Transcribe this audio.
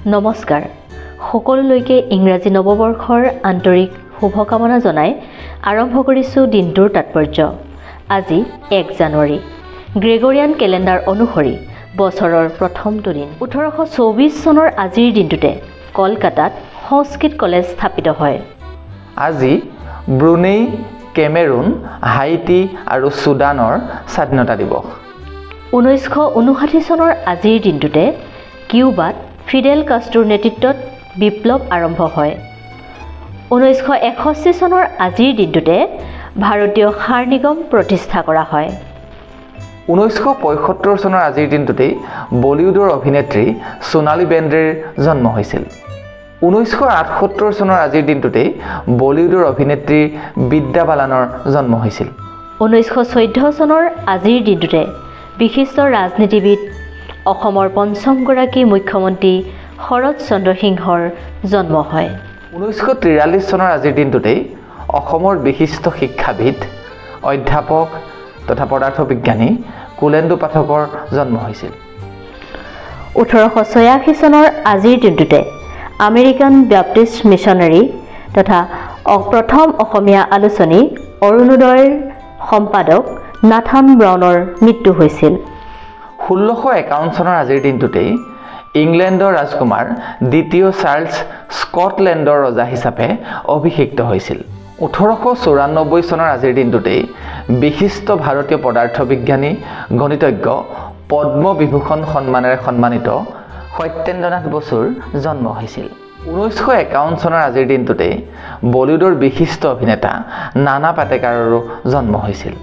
নমস্কাৰ সকলোলৈকে ইংৰাজী নৱবৰ্ষৰ আন্তৰিক শুভকামনা জনাই আৰম্ভ কৰিছোঁ দিনটোৰ তাৎপৰ্য। আজি 1 জানুৱাৰী গ্ৰেগৰিয়ান কেলেণ্ডাৰ অনুসৰি বছৰৰ প্ৰথমটো দিন। 1824 চনৰ আজিৰ দিনটোতে কলকাতাত সংস্কৃত কলেজ স্থাপিত হয়। আজি ব্ৰুনেই, কেমেৰুন, হাইটি আৰু ছুডানৰ স্বাধীনতা দিৱস। 1959 চনৰ আজিৰ দিনটোতে কিউবাত ফিডেল কাষ্ট্ৰোৰ নেতৃত্বত বিপ্লৱ আৰম্ভ হয়। 1961 চনৰ আজিৰ দিনটোতে ভাৰতীয় সাৰ নিগম প্ৰতিষ্ঠা কৰা হয়। 1975 চনৰ আজিৰ দিনটোতেই বলিউডৰ অভিনেত্ৰী সোণালী বেন্দ্ৰেৰ জন্ম হৈছিল। 1978 চনৰ আজিৰ দিনটোতেই বলিউডৰ অভিনেত্ৰী বিদ্যা বালানৰ জন্ম হৈছিল। 1914 চনৰ আজিৰ দিনটোতে বিশিষ্ট ৰাজনীতিবিদ অসমৰ পঞ্চমগৰাকী মুখ্যমন্ত্ৰী শৰৎ চন্দ্ৰ সিংহৰ জন্ম হয়। 1943 চনৰ আজিৰ দিনটোতেই অসমৰ বিশিষ্ট শিক্ষাবিদ অধ্যাপক তথা পদাৰ্থ বিজ্ঞানী কুলেন্দু পাঠকৰ জন্ম হৈছিল। 1886 চনৰ আজিৰ দিনটোতে আমেৰিকান ব্যাপটিষ্ট মিছনাৰী তথা প্ৰথম অসমীয়া আলোচনী অৰুণোদয়ৰ সম্পাদক নাথান ব্ৰাউনৰ মৃত্যু হৈছিল। 1651 চনৰ আজিৰ দিনটোতেই ইংলেণ্ডৰ ৰাজকুমাৰ দ্বিতীয় চাৰ্লছ স্কটলেণ্ডৰ ৰজা হিচাপে অভিষিক্ত হৈছিল। 1894 চনৰ আজিৰ দিনটোতেই বিশিষ্ট ভাৰতীয় পদাৰ্থ বিজ্ঞানী গণিতজ্ঞ পদ্মবিভূষণ সন্মানেৰে সন্মানিত সত্যেন্দ্ৰনাথ বসুৰ জন্ম হৈছিল। 1951 চনৰ আজিৰ দিনটোতেই বলিউডৰ বিশিষ্ট অভিনেতা নানা পাটেকাৰৰো জন্ম হৈছিল।